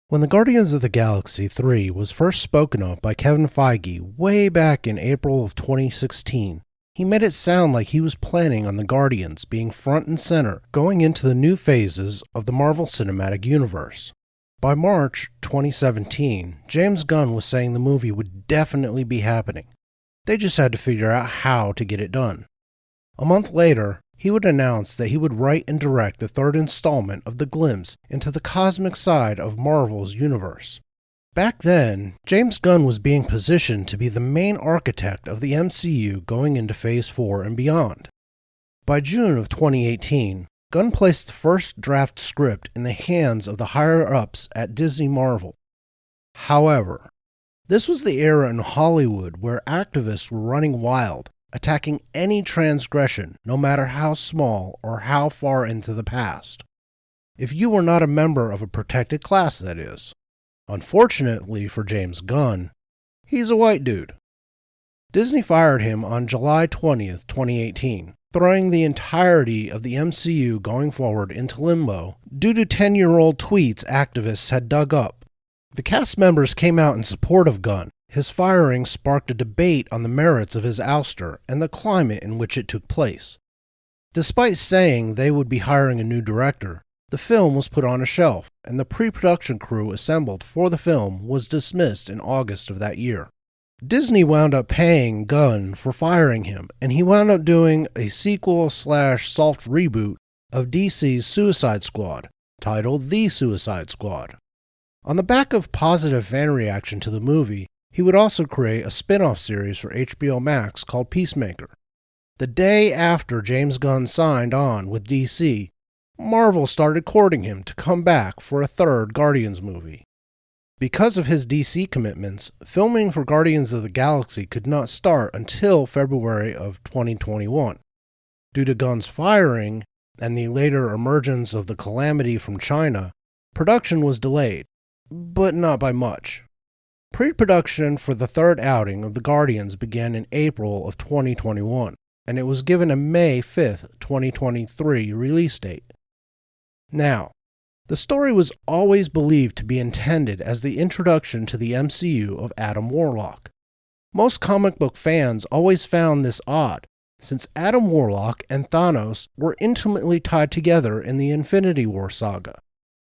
When the Guardians of the Galaxy 3 was first spoken of by Kevin Feige way back in April of 2016, he made it sound like he was planning on the Guardians being front and center going into the new phases of the Marvel Cinematic Universe. By March 2017, James Gunn was saying the movie would definitely be happening. They just had to figure out how to get it done. A month later, he would announce that he would write and direct the third installment of the glimpse into the cosmic side of Marvel's universe. Back then, James Gunn was being positioned to be the main architect of the MCU going into Phase 4 and beyond. By June of 2018, Gunn placed the first draft script in the hands of the higher-ups at Disney Marvel. However, this was the era in Hollywood where activists were running wild, attacking any transgression, no matter how small or how far into the past. If you were not a member of a protected class, that is. Unfortunately for James Gunn, he's a white dude. Disney fired him on July 20th, 2018, throwing the entirety of the MCU going forward into limbo due to 10-year-old tweets activists had dug up. The cast members came out in support of Gunn. His firing sparked a debate on the merits of his ouster and the climate in which it took place. Despite saying they would be hiring a new director, the film was put on a shelf, and the pre-production crew assembled for the film was dismissed in August of that year. Disney wound up paying Gunn for firing him, and he wound up doing a sequel/soft reboot of DC's Suicide Squad, titled The Suicide Squad. On the back of positive fan reaction to the movie, he would also create a spin-off series for HBO Max called Peacemaker. The day after James Gunn signed on with DC, Marvel started courting him to come back for a third Guardians movie. Because of his DC commitments, filming for Guardians of the Galaxy could not start until February of 2021. Due to Gunn's firing and the later emergence of the calamity from China, production was delayed, but not by much. Pre-production for the third outing of the Guardians began in April of 2021, and it was given a May 5th, 2023 release date. Now, the story was always believed to be intended as the introduction to the MCU of Adam Warlock. Most comic book fans always found this odd, since Adam Warlock and Thanos were intimately tied together in the Infinity War saga.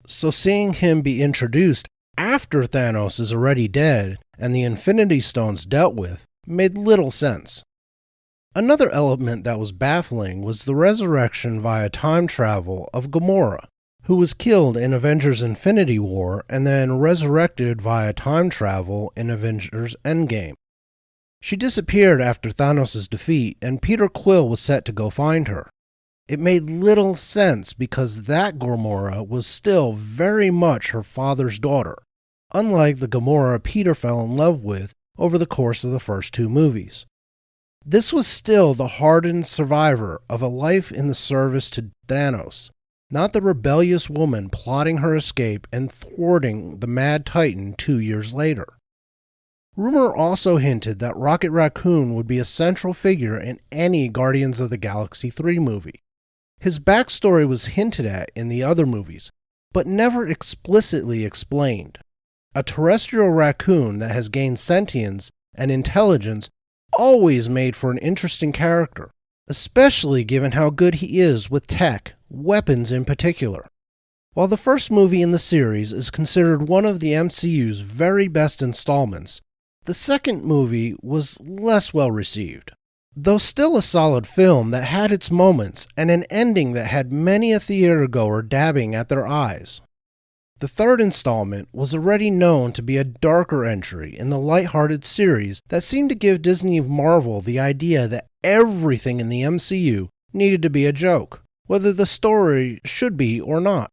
So seeing him be introduced after Thanos is already dead and the Infinity Stones dealt with made little sense. Another element that was baffling was the resurrection via time travel of Gamora, who was killed in Avengers Infinity War and then resurrected via time travel in Avengers Endgame. She disappeared after Thanos' defeat, and Peter Quill was set to go find her. It made little sense because that Gamora was still very much her father's daughter, unlike the Gamora Peter fell in love with over the course of the first two movies. This was still the hardened survivor of a life in the service to Thanos, not the rebellious woman plotting her escape and thwarting the Mad Titan 2 years later. Rumor also hinted that Rocket Raccoon would be a central figure in any Guardians of the Galaxy 3 movie. His backstory was hinted at in the other movies, but never explicitly explained. A terrestrial raccoon that has gained sentience and intelligence always made for an interesting character, especially given how good he is with tech, weapons in particular. While the first movie in the series is considered one of the MCU's very best installments, the second movie was less well received. Though still a solid film that had its moments and an ending that had many a theatergoer dabbing at their eyes. The third installment was already known to be a darker entry in the lighthearted series that seemed to give Disney Marvel the idea that everything in the MCU needed to be a joke, whether the story should be or not.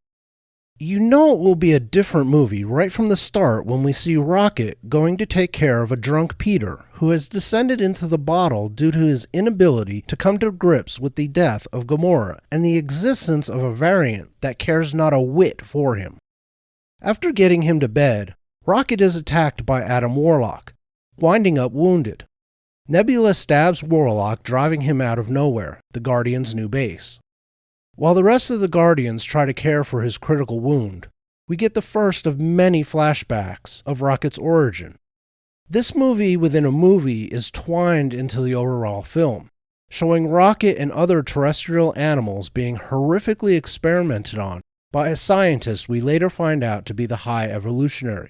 You know it will be a different movie right from the start when we see Rocket going to take care of a drunk Peter who has descended into the bottle due to his inability to come to grips with the death of Gamora and the existence of a variant that cares not a whit for him. After getting him to bed, Rocket is attacked by Adam Warlock, winding up wounded. Nebula stabs Warlock, driving him out of nowhere, the Guardians' new base. While the rest of the Guardians try to care for his critical wound, we get the first of many flashbacks of Rocket's origin. This movie within a movie is twined into the overall film, showing Rocket and other terrestrial animals being horrifically experimented on by a scientist we later find out to be the High Evolutionary,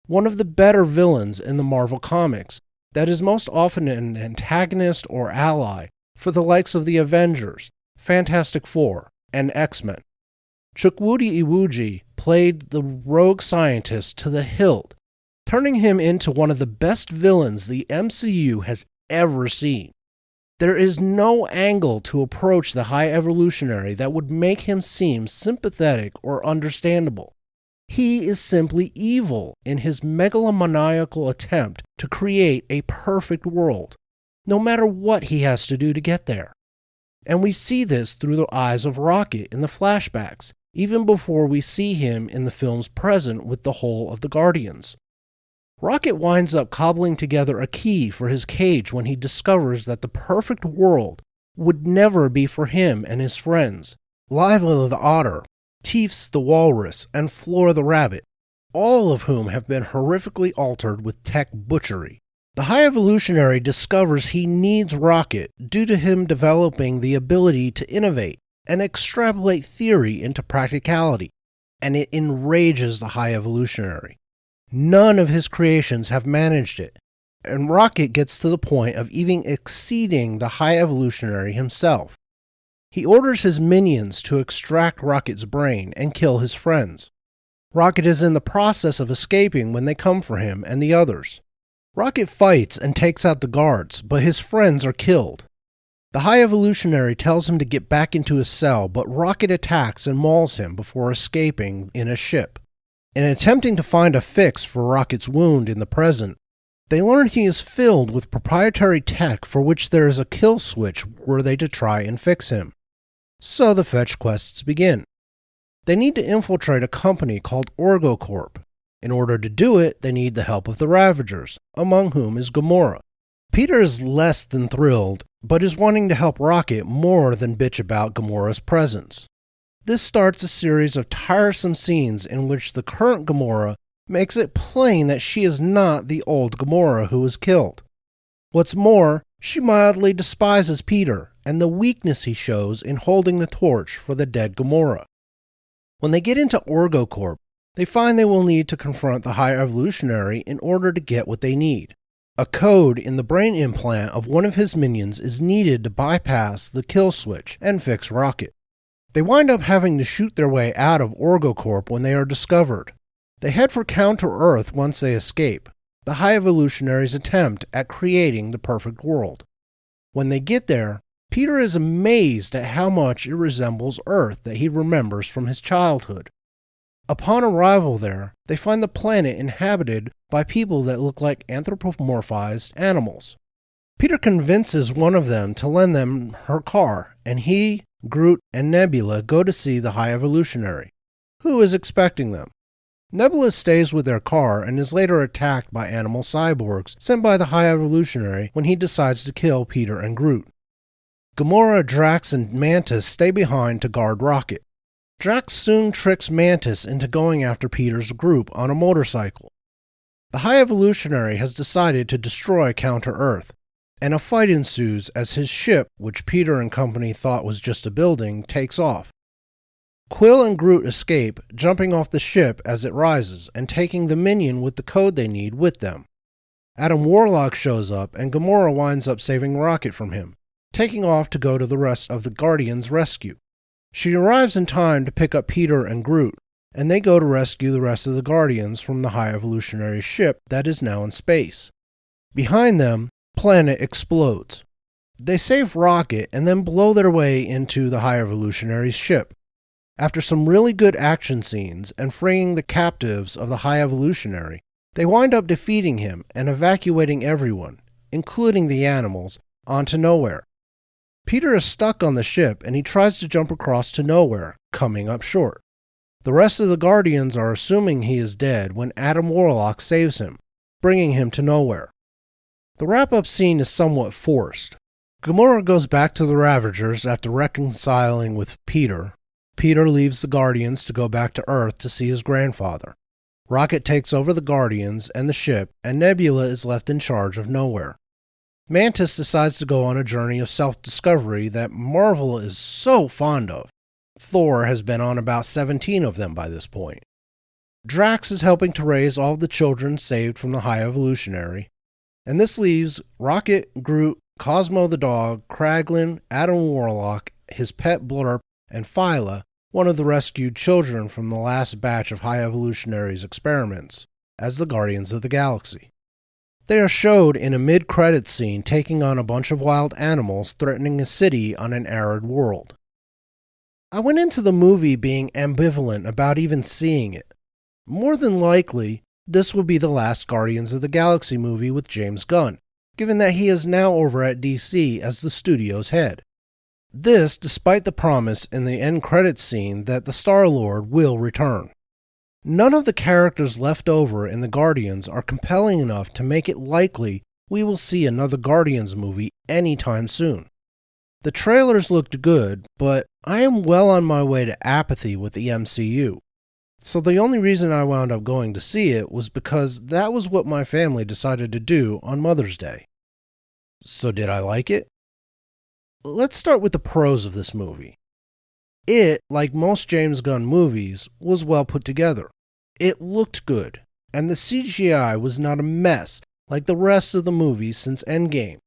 one of the better villains in the Marvel Comics that is most often an antagonist or ally for the likes of the Avengers, Fantastic Four, and X-Men. Chukwudi Iwuji played the rogue scientist to the hilt, turning him into one of the best villains the MCU has ever seen. There is no angle to approach the High Evolutionary that would make him seem sympathetic or understandable. He is simply evil in his megalomaniacal attempt to create a perfect world, no matter what he has to do to get there. And we see this through the eyes of Rocket in the flashbacks, even before we see him in the films present with the whole of the Guardians. Rocket winds up cobbling together a key for his cage when he discovers that the perfect world would never be for him and his friends, Lila the otter, Teefs the walrus, and Flora the rabbit, all of whom have been horrifically altered with tech butchery. The High Evolutionary discovers he needs Rocket due to him developing the ability to innovate and extrapolate theory into practicality, and it enrages the High Evolutionary. None of his creations have managed it, and Rocket gets to the point of even exceeding the High Evolutionary himself. He orders his minions to extract Rocket's brain and kill his friends. Rocket is in the process of escaping when they come for him and the others. Rocket fights and takes out the guards, but his friends are killed. The High Evolutionary tells him to get back into his cell, but Rocket attacks and mauls him before escaping in a ship. In attempting to find a fix for Rocket's wound in the present, they learn he is filled with proprietary tech for which there is a kill switch were they to try and fix him. So the fetch quests begin. They need to infiltrate a company called OrgoCorp. In order to do it, they need the help of the Ravagers, among whom is Gamora. Peter is less than thrilled, but is wanting to help Rocket more than bitch about Gamora's presence. This starts a series of tiresome scenes in which the current Gamora makes it plain that she is not the old Gamora who was killed. What's more, she mildly despises Peter and the weakness he shows in holding the torch for the dead Gamora. When they get into OrgoCorp, they find they will need to confront the High Evolutionary in order to get what they need. A code in the brain implant of one of his minions is needed to bypass the kill switch and fix Rocket. They wind up having to shoot their way out of OrgoCorp when they are discovered. They head for Counter-Earth once they escape, the High Evolutionary's attempt at creating the perfect world. When they get there, Peter is amazed at how much it resembles Earth that he remembers from his childhood. Upon arrival there, they find the planet inhabited by people that look like anthropomorphized animals. Peter convinces one of them to lend them her car, and he, Groot, and Nebula go to see the High Evolutionary, who is expecting them. Nebula stays with their car and is later attacked by animal cyborgs sent by the High Evolutionary when he decides to kill Peter and Groot. Gamora, Drax, and Mantis stay behind to guard Rocket. Drax soon tricks Mantis into going after Peter's group on a motorcycle. The High Evolutionary has decided to destroy Counter-Earth, and a fight ensues as his ship, which Peter and company thought was just a building, takes off. Quill and Groot escape, jumping off the ship as it rises and taking the minion with the code they need with them. Adam Warlock shows up and Gamora winds up saving Rocket from him, taking off to go to the rest of the Guardians' rescue. She arrives in time to pick up Peter and Groot, and they go to rescue the rest of the Guardians from the High Evolutionary ship that is now in space. Behind them, planet explodes. They save Rocket and then blow their way into the High Evolutionary's ship. After some really good action scenes and freeing the captives of the High Evolutionary, they wind up defeating him and evacuating everyone, including the animals, onto Nowhere. Peter is stuck on the ship and he tries to jump across to Nowhere, coming up short. The rest of the Guardians are assuming he is dead when Adam Warlock saves him, bringing him to Nowhere. The wrap-up scene is somewhat forced. Gamora goes back to the Ravagers after reconciling with Peter. Peter leaves the Guardians to go back to Earth to see his grandfather. Rocket takes over the Guardians and the ship, and Nebula is left in charge of nowhere. Mantis decides to go on a journey of self-discovery that Marvel is so fond of. Thor has been on about 17 of them by this point. Drax is helping to raise all the children saved from the High Evolutionary, and this leaves Rocket, Groot, Cosmo the dog, Kraglin, Adam Warlock, his pet Blurp, and Phyla, one of the rescued children from the last batch of High Evolutionaries' experiments, as the Guardians of the Galaxy. They are showed in a mid-credits scene taking on a bunch of wild animals threatening a city on an arid world. I went into the movie being ambivalent about even seeing it. More than likely, this will be the last Guardians of the Galaxy movie with James Gunn, given that he is now over at DC as the studio's head. This despite the promise in the end credits scene that the Star-Lord will return. None of the characters left over in the Guardians are compelling enough to make it likely we will see another Guardians movie anytime soon. The trailers looked good, but I am well on my way to apathy with the MCU. So the only reason I wound up going to see it was because that was what my family decided to do on Mother's Day. So did I like it? Let's start with the pros of this movie. It, like most James Gunn movies, was well put together. It looked good, and the CGI was not a mess like the rest of the movies since Endgame.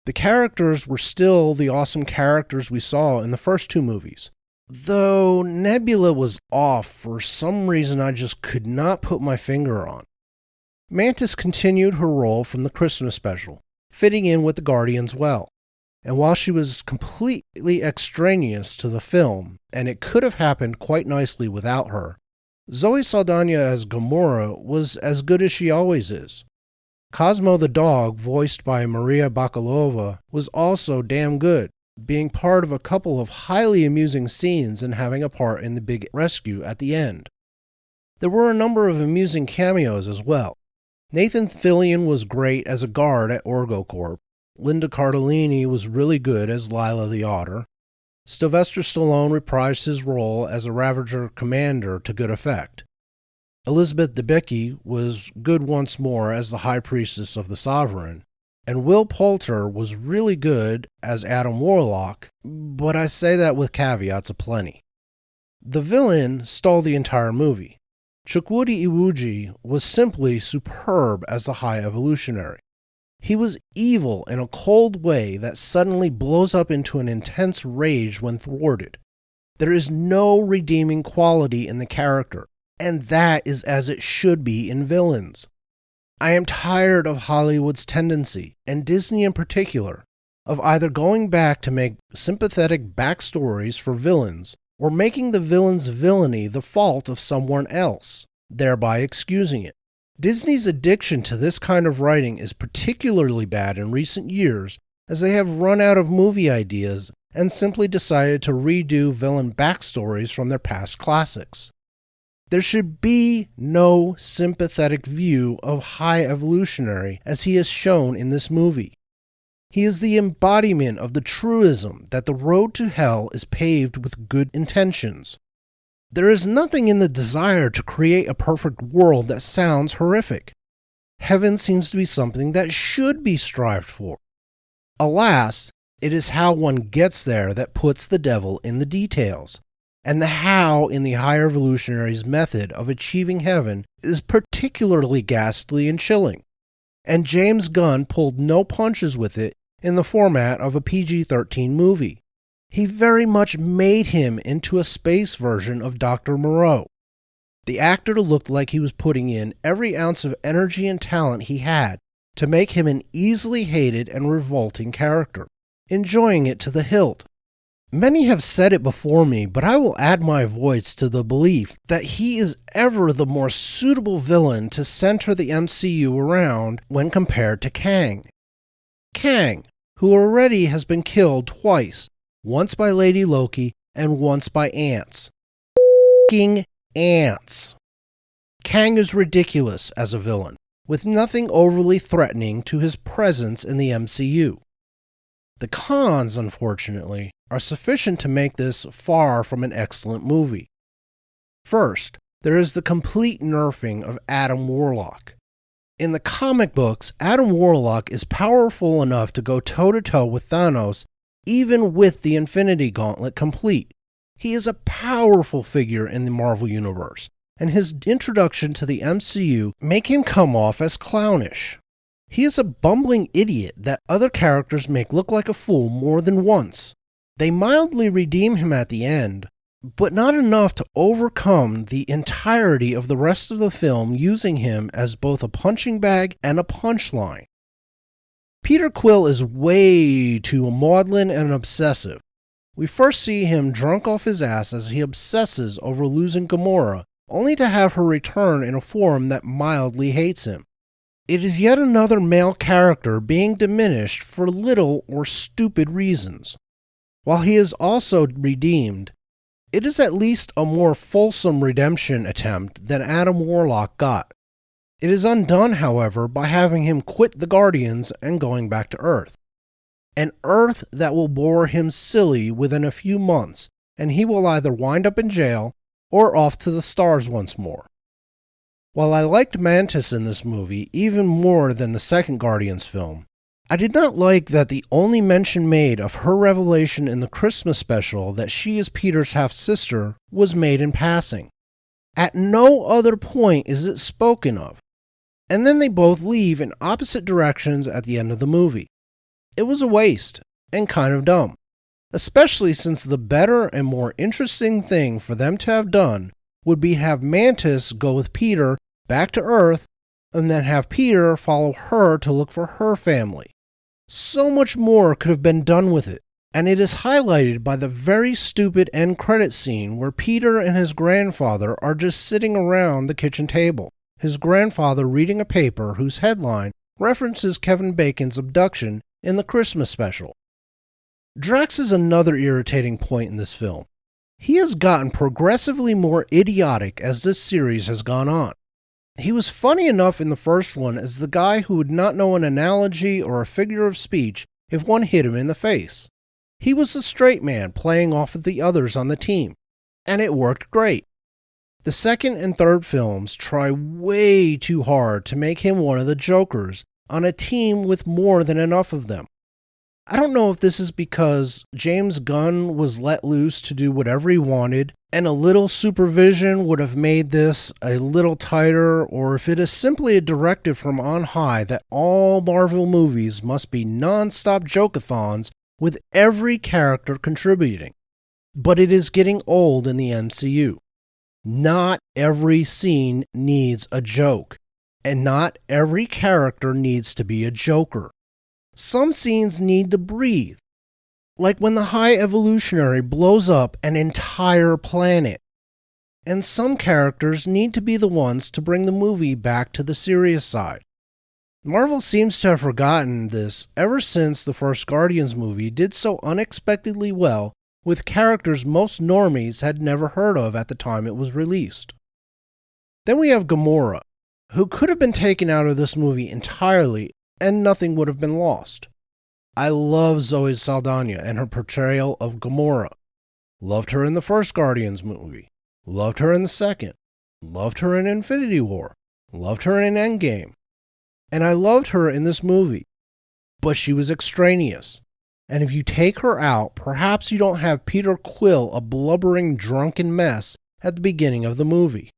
The characters were still the awesome characters we saw in the first two movies. Though Nebula was off for some reason I just could not put my finger on. Mantis continued her role from the Christmas special, fitting in with the Guardians well. And while she was completely extraneous to the film, and it could have happened quite nicely without her, Zoe Saldana as Gamora was as good as she always is. Cosmo the dog, voiced by Maria Bakalova, was also damn good, being part of a couple of highly amusing scenes and having a part in the big rescue at the end. There were a number of amusing cameos as well. Nathan Fillion was great as a guard at OrgoCorp. Linda Cardellini was really good as Lila the Otter. Sylvester Stallone reprised his role as a Ravager commander to good effect. Elizabeth Debicki was good once more as the High Priestess of the Sovereign, and Will Poulter was really good as Adam Warlock, but I say that with caveats aplenty. The villain stole the entire movie. Chukwudi Iwuji was simply superb as the High Evolutionary. He was evil in a cold way that suddenly blows up into an intense rage when thwarted. There is no redeeming quality in the character, and that is as it should be in villains. I am tired of Hollywood's tendency, and Disney in particular, of either going back to make sympathetic backstories for villains, or making the villain's villainy the fault of someone else, thereby excusing it. Disney's addiction to this kind of writing is particularly bad in recent years, as they have run out of movie ideas and simply decided to redo villain backstories from their past classics. There should be no sympathetic view of High Evolutionary as he is shown in this movie. He is the embodiment of the truism that the road to hell is paved with good intentions. There is nothing in the desire to create a perfect world that sounds horrific. Heaven seems to be something that should be strived for. Alas, it is how one gets there that puts the devil in the details, and the how in the High Evolutionary's method of achieving heaven is particularly ghastly and chilling, and James Gunn pulled no punches with it in the format of a PG-13 movie. He very much made him into a space version of Dr. Moreau. The actor looked like he was putting in every ounce of energy and talent he had to make him an easily hated and revolting character, enjoying it to the hilt. Many have said it before me, but I will add my voice to the belief that he is ever the more suitable villain to center the MCU around when compared to Kang. Kang, who already has been killed twice, once by Lady Loki and once by ants. F***ing ants. Kang is ridiculous as a villain, with nothing overly threatening to his presence in the MCU. The cons, unfortunately, are sufficient to make this far from an excellent movie. First, there is the complete nerfing of Adam Warlock. In the comic books, Adam Warlock is powerful enough to go toe-to-toe with Thanos even with the Infinity Gauntlet complete. He is a powerful figure in the Marvel Universe, and his introduction to the MCU make him come off as clownish. He is a bumbling idiot that other characters make look like a fool more than once. They mildly redeem him at the end, but not enough to overcome the entirety of the rest of the film using him as both a punching bag and a punchline. Peter Quill is way too maudlin and obsessive. We first see him drunk off his ass as he obsesses over losing Gamora, only to have her return in a form that mildly hates him. It is yet another male character being diminished for little or stupid reasons. While he is also redeemed, it is at least a more fulsome redemption attempt than Adam Warlock got. It is undone, however, by having him quit the Guardians and going back to Earth. An Earth that will bore him silly within a few months, and he will either wind up in jail or off to the stars once more. While I liked Mantis in this movie even more than the second Guardians film, I did not like that the only mention made of her revelation in the Christmas special that she is Peter's half-sister was made in passing. At no other point is it spoken of. And then they both leave in opposite directions at the end of the movie. It was a waste, and kind of dumb, especially since the better and more interesting thing for them to have done would be have Mantis go with Peter back to Earth, and then have Peter follow her to look for her family. So much more could have been done with it, and it is highlighted by the very stupid end credit scene where Peter and his grandfather are just sitting around the kitchen table, his grandfather reading a paper whose headline references Kevin Bacon's abduction in the Christmas special. Drax is another irritating point in this film. He has gotten progressively more idiotic as this series has gone on. He was funny enough in the first one as the guy who would not know an analogy or a figure of speech if one hit him in the face. He was the straight man playing off of the others on the team, and it worked great. The second and third films try way too hard to make him one of the jokers on a team with more than enough of them. I don't know if this is because James Gunn was let loose to do whatever he wanted, and a little supervision would have made this a little tighter, or if it is simply a directive from on high that all Marvel movies must be non-stop joke-a-thons with every character contributing. But it is getting old in the MCU. Not every scene needs a joke, and not every character needs to be a joker. Some scenes need to breathe, like when the High Evolutionary blows up an entire planet. And some characters need to be the ones to bring the movie back to the serious side. Marvel seems to have forgotten this ever since the first Guardians movie did so unexpectedly well with characters most normies had never heard of at the time it was released. Then we have Gamora, who could have been taken out of this movie entirely and nothing would have been lost. I love Zoe Saldana and her portrayal of Gamora. Loved her in the first Guardians movie. Loved her in the second. Loved her in Infinity War. Loved her in Endgame. And I loved her in this movie. But she was extraneous. And if you take her out, perhaps you don't have Peter Quill a blubbering drunken mess at the beginning of the movie.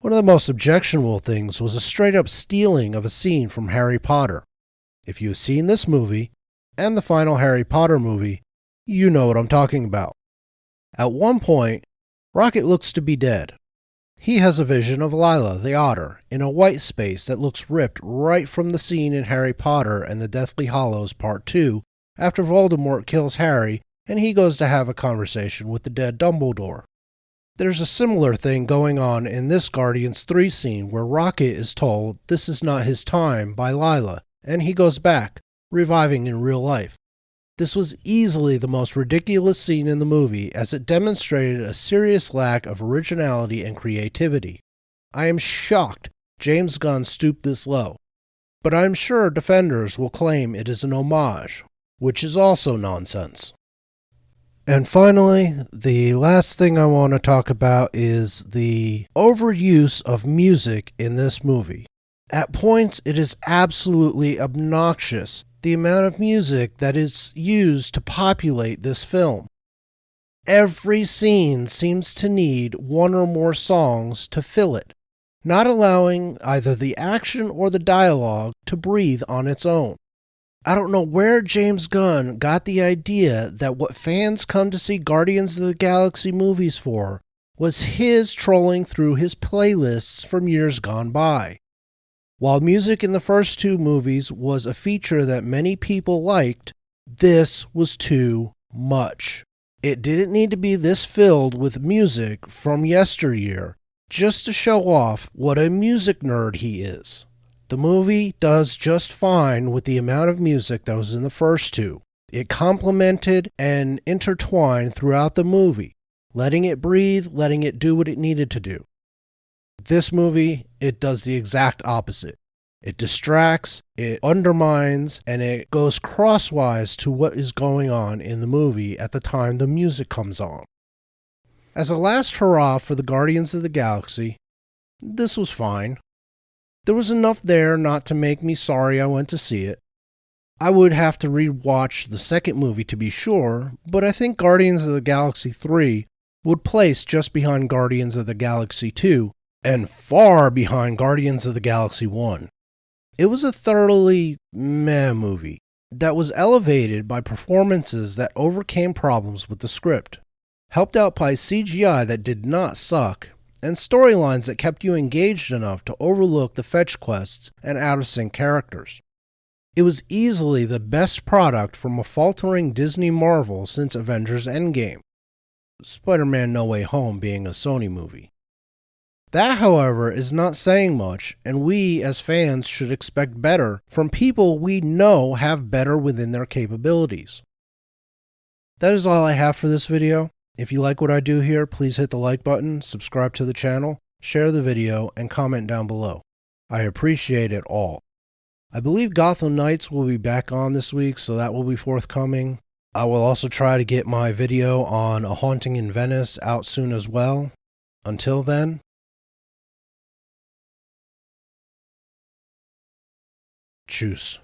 One of the most objectionable things was a straight-up stealing of a scene from Harry Potter. If you've seen this movie, and the final Harry Potter movie, you know what I'm talking about. At one point, Rocket looks to be dead. He has a vision of Lila the Otter in a white space that looks ripped right from the scene in Harry Potter and the Deathly Hallows Part 2 after Voldemort kills Harry and he goes to have a conversation with the dead Dumbledore. There's a similar thing going on in this Guardians 3 scene where Rocket is told this is not his time by Lila, and he goes back, reviving in real life. This was easily the most ridiculous scene in the movie as it demonstrated a serious lack of originality and creativity. I am shocked James Gunn stooped this low, but I'm sure defenders will claim it is an homage, which is also nonsense. And finally, the last thing I want to talk about is the overuse of music in this movie. At points, it is absolutely obnoxious, the amount of music that is used to populate this film. Every scene seems to need one or more songs to fill it, not allowing either the action or the dialogue to breathe on its own. I don't know where James Gunn got the idea that what fans come to see Guardians of the Galaxy movies for was his trolling through his playlists from years gone by. While music in the first two movies was a feature that many people liked, this was too much. It didn't need to be this filled with music from yesteryear just to show off what a music nerd he is. The movie does just fine with the amount of music that was in the first two. It complemented and intertwined throughout the movie, letting it breathe, letting it do what it needed to do. This movie, it does the exact opposite. It distracts, it undermines, and it goes crosswise to what is going on in the movie at the time the music comes on. As a last hurrah for the Guardians of the Galaxy, this was fine. There was enough there not to make me sorry I went to see it. I would have to rewatch the second movie to be sure, but I think Guardians of the Galaxy 3 would place just behind Guardians of the Galaxy 2 and far behind Guardians of the Galaxy 1. It was a thoroughly meh movie that was elevated by performances that overcame problems with the script, helped out by CGI that did not suck, and storylines that kept you engaged enough to overlook the fetch quests and out-of-sync characters. It was easily the best product from a faltering Disney Marvel since Avengers Endgame, Spider-Man No Way Home being a Sony movie. That, however, is not saying much, and we as fans should expect better from people we know have better within their capabilities. That is all I have for this video. If you like what I do here, please hit the like button, subscribe to the channel, share the video, and comment down below. I appreciate it all. I believe Gotham Knights will be back on this week, so that will be forthcoming. I will also try to get my video on A Haunting in Venice out soon as well. Until then, tschüss.